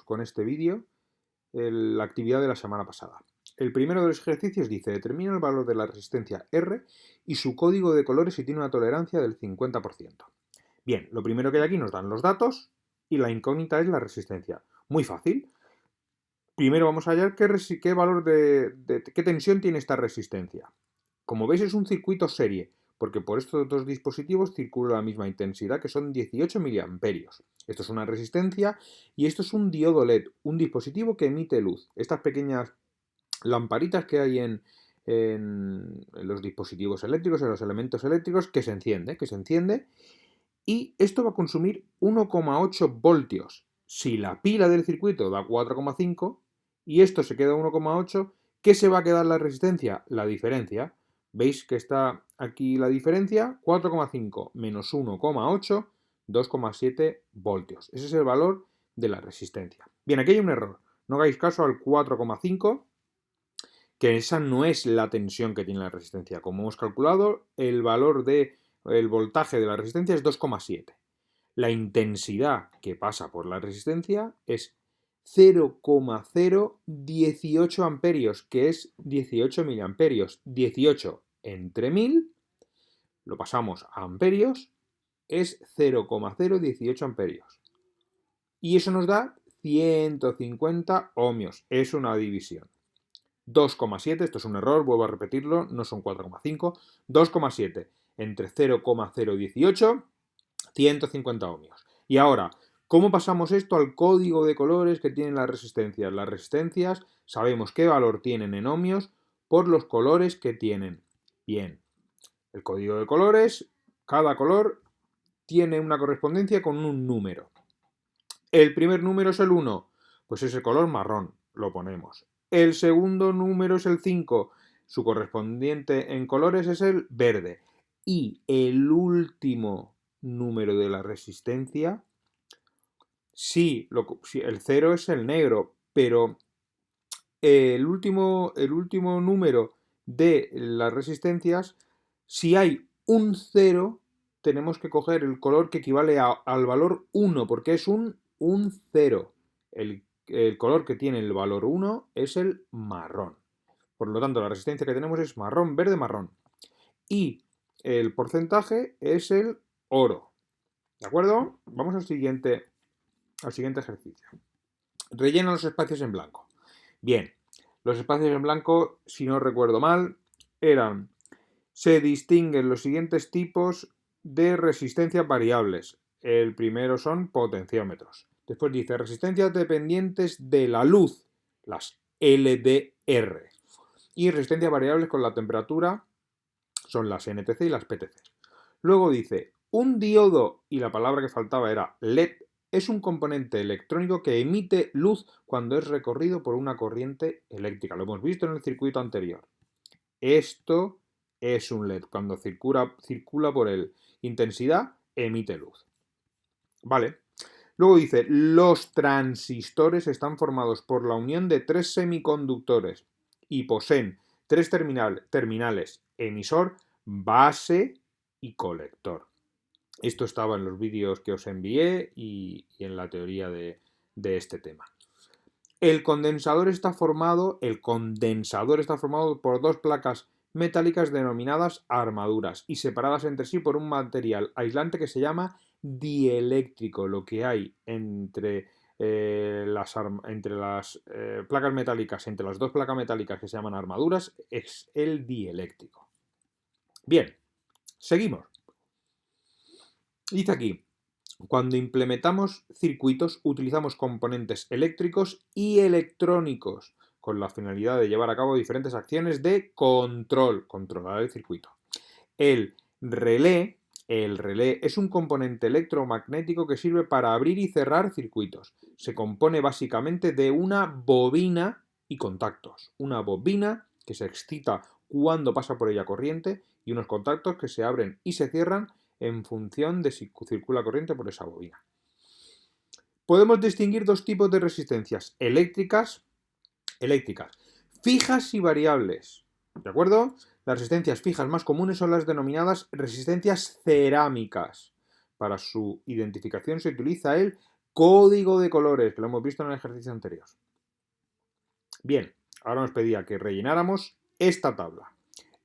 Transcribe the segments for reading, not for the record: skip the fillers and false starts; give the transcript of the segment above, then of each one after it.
con este vídeo la actividad de la semana pasada. El primero de los ejercicios dice: determina el valor de la resistencia R y su código de colores si tiene una tolerancia del 50%. Bien, lo primero que hay aquí nos dan los datos y la incógnita es la resistencia. Muy fácil. Primero vamos a hallar qué valor qué tensión tiene esta resistencia. Como veis, es un circuito serie, porque por estos dos dispositivos circula la misma intensidad, que son 18 miliamperios. Esto es una resistencia y esto es un diodo LED, un dispositivo que emite luz. Estas pequeñas lamparitas que hay en los dispositivos eléctricos, en los elementos eléctricos, que se enciende, y esto va a consumir 1,8 voltios. Si la pila del circuito da 4,5 y esto se queda 1,8, ¿qué se va a quedar la resistencia? La diferencia. ¿Veis que está aquí la diferencia? 4,5 menos 1,8, 2,7 voltios. Ese es el valor de la resistencia. Bien, aquí hay un error. No hagáis caso al 4,5, que esa no es la tensión que tiene la resistencia. Como hemos calculado, el valor del voltaje de la resistencia es 2,7. La intensidad que pasa por la resistencia es 0,018 amperios, que es 18 miliamperios. 18 entre 1000, lo pasamos a amperios, es 0,018 amperios. Y eso nos da 150 ohmios. Es una división. 2,7, esto es un error, vuelvo a repetirlo, no son 4,5, 2,7 entre 0,018, 150 ohmios. Y ahora, ¿cómo pasamos esto al código de colores que tienen las resistencias? Las resistencias sabemos qué valor tienen en ohmios por los colores que tienen. Bien, el código de colores, cada color tiene una correspondencia con un número. El primer número es el 1, pues es el color marrón, lo ponemos. El segundo número es el 5, su correspondiente en colores es el verde. Y el último número de la resistencia, sí, el 0 es el negro, pero el último número de las resistencias, si hay un 0, tenemos que coger el color que equivale al valor 1, porque es un 0. El color que tiene el valor 1 es el marrón. Por lo tanto, la resistencia que tenemos es marrón, verde, marrón. Y el porcentaje es el oro. ¿De acuerdo? Vamos al siguiente ejercicio. Rellena los espacios en blanco. Bien, los espacios en blanco, si no recuerdo mal, eran: se distinguen los siguientes tipos de resistencias variables. El primero son potenciómetros. Después dice resistencias dependientes de la luz, las LDR. Y resistencias variables con la temperatura son las NTC y las PTC. Luego dice, un diodo, y la palabra que faltaba era LED, es un componente electrónico que emite luz cuando es recorrido por una corriente eléctrica. Lo hemos visto en el circuito anterior. Esto es un LED. Cuando circula por él intensidad, emite luz. Vale. Luego dice, los transistores están formados por la unión de 3 semiconductores y poseen 3 terminales: emisor, base y colector. Esto estaba en los vídeos que os envié y en la teoría de este tema. El condensador está formado por 2 placas metálicas denominadas armaduras y separadas entre sí por un material aislante que se llama dieléctrico. Lo que hay entre las placas metálicas, entre las 2 placas metálicas que se llaman armaduras, es el dieléctrico. Bien, seguimos. Dice aquí, cuando implementamos circuitos utilizamos componentes eléctricos y electrónicos con la finalidad de llevar a cabo diferentes acciones de controlar el circuito. El relé es un componente electromagnético que sirve para abrir y cerrar circuitos. Se compone básicamente de una bobina y contactos. Una bobina que se excita cuando pasa por ella corriente y unos contactos que se abren y se cierran en función de si circula corriente por esa bobina. Podemos distinguir 2 tipos de resistencias: eléctricas, fijas y variables. ¿De acuerdo? Las resistencias fijas más comunes son las denominadas resistencias cerámicas. Para su identificación se utiliza el código de colores, que lo hemos visto en el ejercicio anterior. Bien, ahora nos pedía que rellenáramos esta tabla.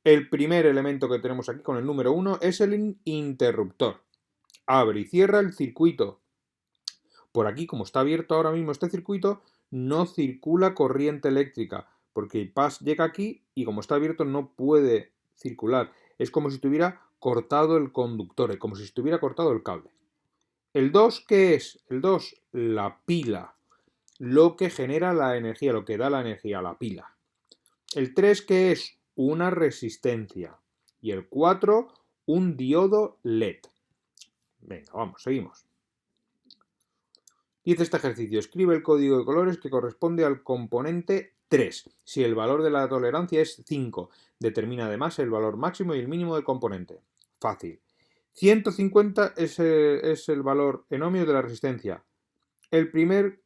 El primer elemento que tenemos aquí con el número 1 es el interruptor. Abre y cierra el circuito. Por aquí, como está abierto ahora mismo este circuito, no circula corriente eléctrica, porque el pas llega aquí y como está abierto no puede circular. Es como si estuviera cortado el conductor, como si estuviera cortado el cable. ¿El 2 qué es? El 2, la pila, lo que genera la energía, lo que da la energía, la pila. El 3 ¿qué es? Una resistencia. Y el 4, un diodo LED. Venga, vamos, seguimos. Dice este ejercicio, escribe el código de colores que corresponde al componente 3. Si el valor de la tolerancia es 5, determina además el valor máximo y el mínimo del componente. Fácil. 150 es el valor en ohmios de la resistencia. El primer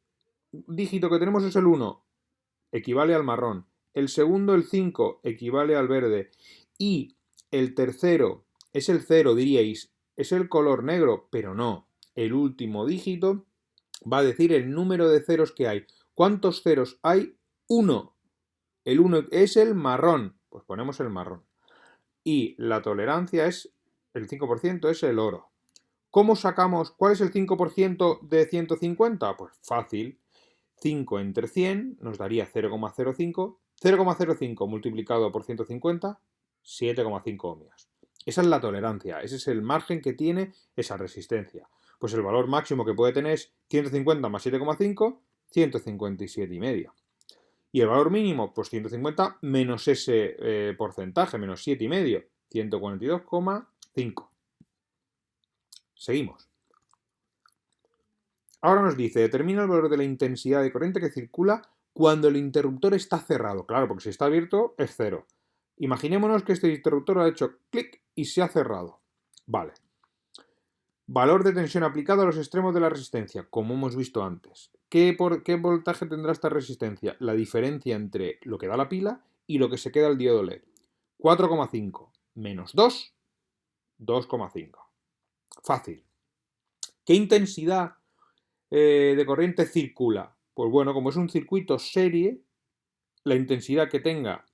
dígito que tenemos es el 1, equivale al marrón. El segundo, el 5, equivale al verde. Y el tercero es el 0, diríais, es el color negro, pero no. El último dígito va a decir el número de ceros que hay. ¿Cuántos ceros hay? 1. El 1 es el marrón. Pues ponemos el marrón. Y la tolerancia es, el 5% es el oro. ¿Cómo sacamos? ¿Cuál es el 5% de 150? Pues fácil. 5 entre 100 nos daría 0,05. 0,05 multiplicado por 150, 7,5 ohmios. Esa es la tolerancia, ese es el margen que tiene esa resistencia. Pues el valor máximo que puede tener es 150 más 7,5, 157,5. Y el valor mínimo, pues 150 menos ese porcentaje, menos 7,5, 142,5. Seguimos. Ahora nos dice, determina el valor de la intensidad de corriente que circula cuando el interruptor está cerrado. Claro, porque si está abierto es 0. Imaginémonos que este interruptor ha hecho clic y se ha cerrado. Vale. Valor de tensión aplicado a los extremos de la resistencia, como hemos visto antes. ¿Qué voltaje tendrá esta resistencia? La diferencia entre lo que da la pila y lo que se queda el diodo LED. 4,5 menos 2, 2,5. Fácil. ¿Qué intensidad de corriente circula? Pues bueno, como es un circuito serie, la intensidad que tenga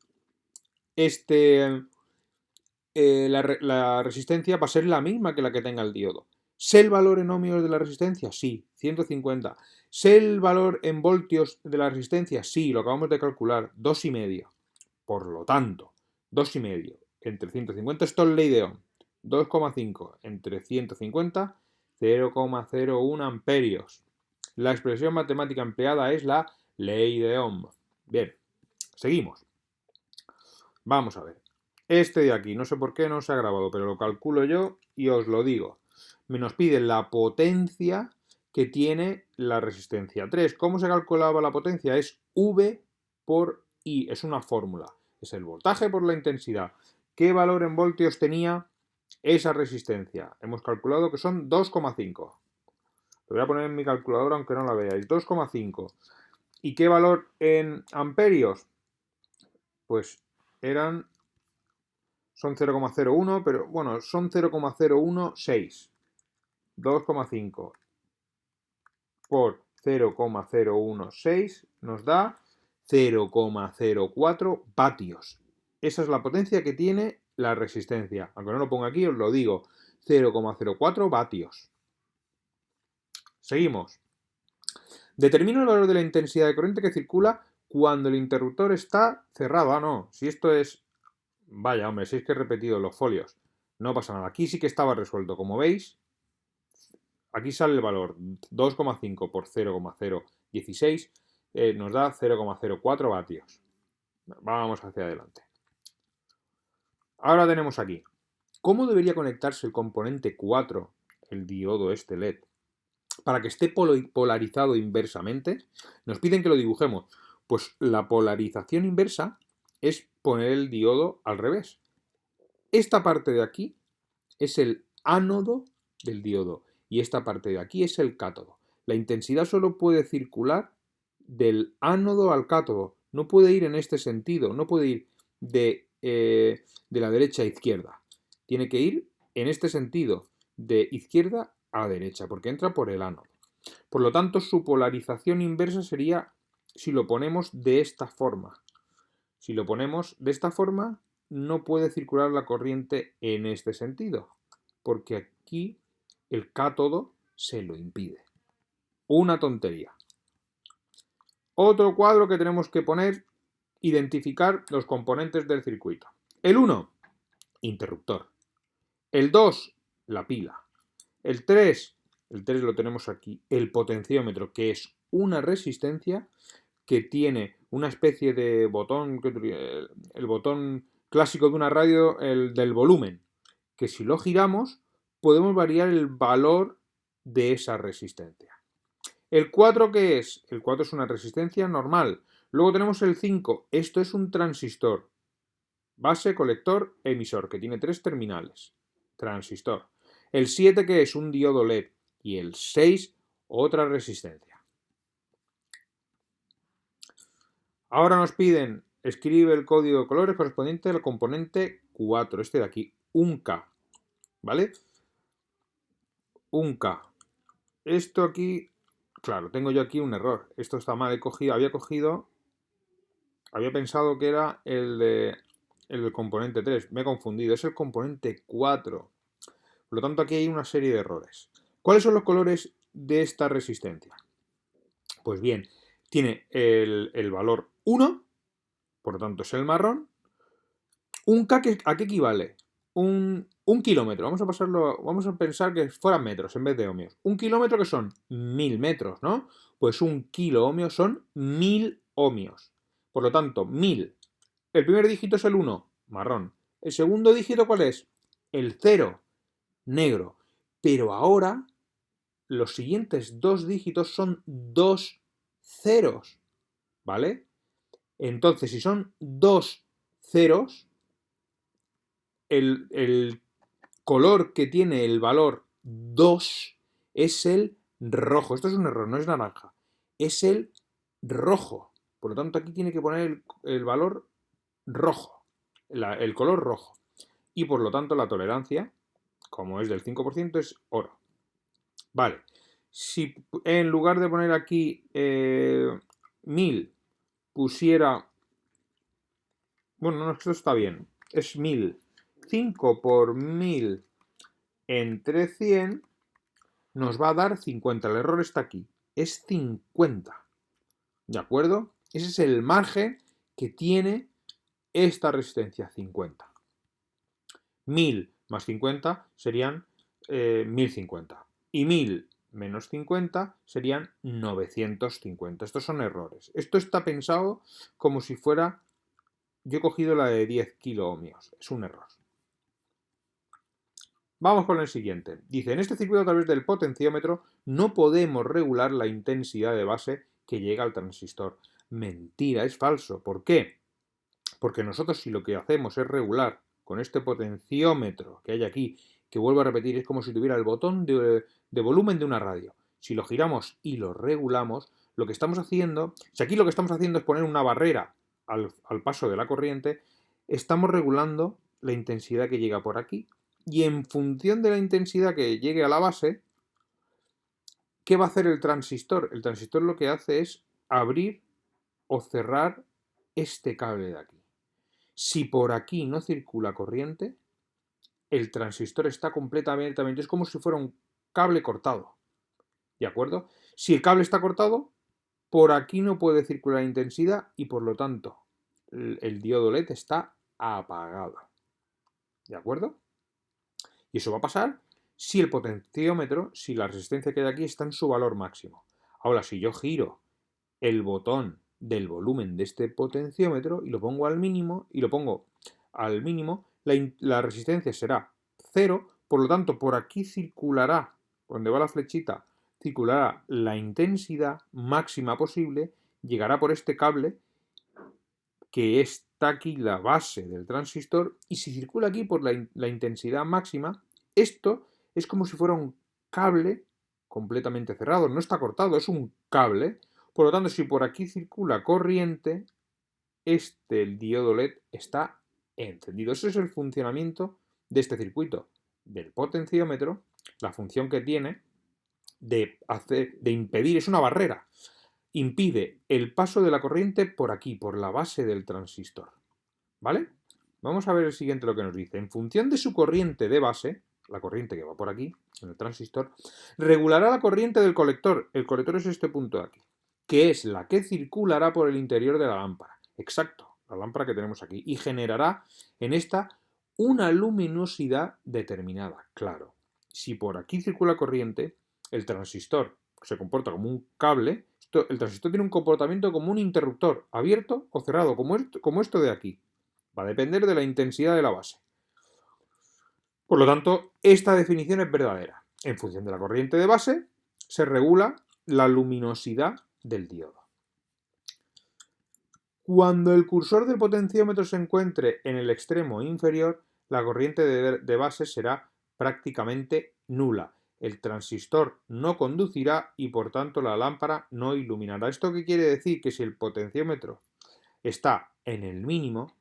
la resistencia va a ser la misma que la que tenga el diodo. ¿Sé el valor en ohmios de la resistencia? Sí, 150. ¿Sé el valor en voltios de la resistencia? Sí, lo acabamos de calcular, 2,5. Por lo tanto, 2,5 entre 150, esto es ley de Ohm. 2,5 entre 150, 0,01 amperios. La expresión matemática empleada es la ley de Ohm. Bien, seguimos. Vamos a ver. Este de aquí, no sé por qué no se ha grabado, pero lo calculo yo y os lo digo. Nos pide la potencia que tiene la resistencia 3. ¿Cómo se calculaba la potencia? Es V por I, es una fórmula. Es el voltaje por la intensidad. ¿Qué valor en voltios tenía esa resistencia? Hemos calculado que son 2,5. Lo voy a poner en mi calculadora aunque no la veáis. 2,5. ¿Y qué valor en amperios? Pues son 0,01, pero bueno, son 0,016. 2,5 por 0,016 nos da 0,04 vatios. Esa es la potencia que tiene la resistencia. Aunque no lo ponga aquí, os lo digo. 0,04 vatios. Seguimos. Determina el valor de la intensidad de corriente que circula cuando el interruptor está cerrado. Ah, no. Si esto es... Vaya, hombre, si es que he repetido los folios. No pasa nada. Aquí sí que estaba resuelto. Como veis, aquí sale el valor 2,5 por 0,016 nos da 0,04 vatios. Vamos hacia adelante. Ahora tenemos aquí. ¿Cómo debería conectarse el componente 4, el diodo este LED, para que esté polarizado inversamente? Nos piden que lo dibujemos. Pues la polarización inversa es poner el diodo al revés. Esta parte de aquí es el ánodo del diodo y esta parte de aquí es el cátodo. La intensidad solo puede circular del ánodo al cátodo, no puede ir en este sentido, no puede ir de la derecha a izquierda. Tiene que ir en este sentido, de izquierda a derecha, porque entra por el ánodo. Por lo tanto, su polarización inversa sería si lo ponemos de esta forma. Si lo ponemos de esta forma, no puede circular la corriente en este sentido, porque aquí el cátodo se lo impide. Una tontería. Otro cuadro que tenemos que poner, identificar los componentes del circuito. El 1, interruptor. El 2, la pila. El 3 lo tenemos aquí, el potenciómetro, que es una resistencia que tiene una especie de botón, el botón clásico de una radio, el del volumen, que si lo giramos podemos variar el valor de esa resistencia. ¿El 4 qué es? El 4 es una resistencia normal. Luego tenemos el 5, esto es un transistor. Base, colector, emisor, que tiene 3 terminales. Transistor. El 7 que es un diodo LED. Y el 6, otra resistencia. Ahora nos piden, escribe el código de colores correspondiente al componente 4, este de aquí, un K, ¿vale? Un K. Esto aquí, claro, tengo yo aquí un error. Esto está mal, había pensado que era el del componente 3, me he confundido, es el componente 4. Por lo tanto, aquí hay una serie de errores. ¿Cuáles son los colores de esta resistencia? Pues bien, tiene el valor 1, por lo tanto es el marrón. ¿Un K a qué equivale? Un kilómetro. Vamos a pensar que fueran metros en vez de ohmios. Un kilómetro que son 1000 metros, ¿no? Pues un kilo ohmio son 1000 ohmios. Por lo tanto, 1000. El primer dígito es el 1, marrón. ¿El segundo dígito cuál es? El 0, negro. Pero ahora los siguientes dos dígitos son 2 ceros, ¿vale? Entonces, si son 2 ceros, el color que tiene el valor 2 es el rojo. Esto es un error, no es naranja. Es el rojo. Por lo tanto, aquí tiene que poner el valor rojo, el color rojo. Y por lo tanto, la tolerancia, como es del 5%, es oro. Vale. Si en lugar de poner aquí 1000 pusiera... Bueno, no, esto está bien. Es 1000. 5 por 1000 entre 100 nos va a dar 50. El error está aquí. Es 50. ¿De acuerdo? Ese es el margen que tiene esta resistencia, 50. 1000 más 50 serían 1050. Y 1000 menos 50 serían 950. Estos son errores. Esto está pensado como si fuera... Yo he cogido la de 10 kilo ohmios. Es un error. Vamos con el siguiente. Dice, en este circuito a través del potenciómetro no podemos regular la intensidad de base que llega al transistor. Mentira, es falso. ¿Por qué? Porque nosotros si lo que hacemos es regular con este potenciómetro que hay aquí, que vuelvo a repetir, es como si tuviera el botón de volumen de una radio. Si lo giramos y lo regulamos, lo que estamos haciendo, si aquí lo que estamos haciendo es poner una barrera al paso de la corriente, estamos regulando la intensidad que llega por aquí. Y en función de la intensidad que llegue a la base, ¿qué va a hacer el transistor? El transistor lo que hace es abrir o cerrar este cable de aquí. Si por aquí no circula corriente, el transistor está completamente abierto. Es como si fuera un cable cortado. ¿De acuerdo? Si el cable está cortado, por aquí no puede circular intensidad y por lo tanto el diodo LED está apagado. ¿De acuerdo? Y eso va a pasar si el potenciómetro, si la resistencia que hay aquí está en su valor máximo. Ahora, si yo giro el botón del volumen de este potenciómetro y lo pongo al mínimo, la resistencia será 0, por lo tanto, por aquí circulará, donde va la flechita, circulará la intensidad máxima posible, llegará por este cable, que está aquí la base del transistor, y si circula aquí por la intensidad máxima, esto es como si fuera un cable completamente cerrado, no está cortado, es un cable. Por lo tanto, si por aquí circula corriente, el diodo LED está encendido. Ese es el funcionamiento de este circuito, del potenciómetro, la función que tiene de impedir, es una barrera. Impide el paso de la corriente por aquí, por la base del transistor. ¿Vale? Vamos a ver el siguiente lo que nos dice. En función de su corriente de base, la corriente que va por aquí, en el transistor, regulará la corriente del colector. El colector es este punto de aquí, que es la que circulará por el interior de la lámpara. Exacto, la lámpara que tenemos aquí. Y generará en esta una luminosidad determinada. Claro, si por aquí circula corriente, el transistor se comporta como un cable. El transistor tiene un comportamiento como un interruptor, abierto o cerrado, como esto de aquí. Va a depender de la intensidad de la base. Por lo tanto, esta definición es verdadera. En función de la corriente de base, se regula la luminosidad del diodo. Cuando el cursor del potenciómetro se encuentre en el extremo inferior, la corriente de base será prácticamente nula. El transistor no conducirá y por tanto la lámpara no iluminará. ¿Esto qué quiere decir? Que si el potenciómetro está en el mínimo,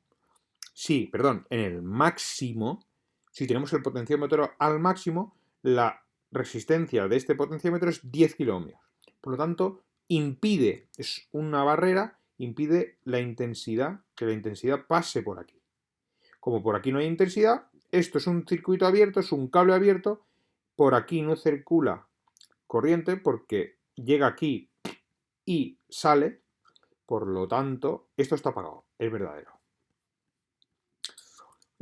en el máximo, si tenemos el potenciómetro al máximo, la resistencia de este potenciómetro es 10 kiloohmios. Por lo tanto, es una barrera, impide la intensidad, que la intensidad pase por aquí. Como por aquí no hay intensidad, esto es un circuito abierto, es un cable abierto, por aquí no circula corriente porque llega aquí y sale, por lo tanto, esto está apagado, es verdadero.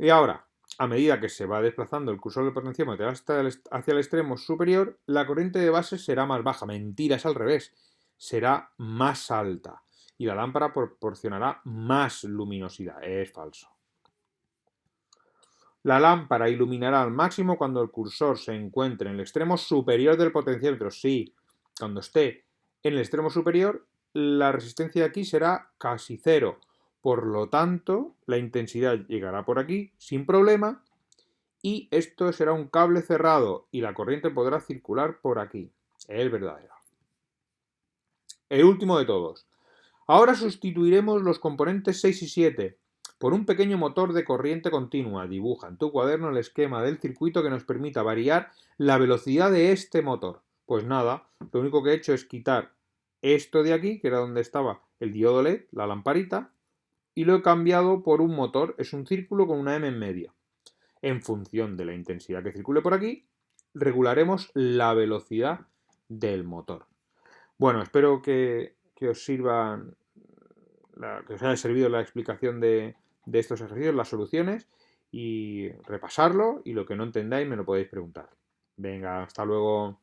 Y ahora, a medida que se va desplazando el cursor del potenciómetro hacia el extremo superior, la corriente de base será más baja. Mentira, es al revés. Será más alta. Y la lámpara proporcionará más luminosidad. Es falso. La lámpara iluminará al máximo cuando el cursor se encuentre en el extremo superior del potenciómetro. Sí, cuando esté en el extremo superior, la resistencia de aquí será casi cero. Por lo tanto, la intensidad llegará por aquí sin problema y esto será un cable cerrado y la corriente podrá circular por aquí. Es verdadero. El último de todos. Ahora sustituiremos los componentes 6 y 7 por un pequeño motor de corriente continua. Dibuja en tu cuaderno el esquema del circuito que nos permita variar la velocidad de este motor. Pues nada, lo único que he hecho es quitar esto de aquí, que era donde estaba el diodo LED, la lamparita, y lo he cambiado por un motor, es un círculo con una M en medio. En función de la intensidad que circule por aquí, regularemos la velocidad del motor. Bueno, espero que os sirva, que os haya servido la explicación de estos ejercicios, las soluciones, y repasarlo, y lo que no entendáis me lo podéis preguntar. Venga, hasta luego.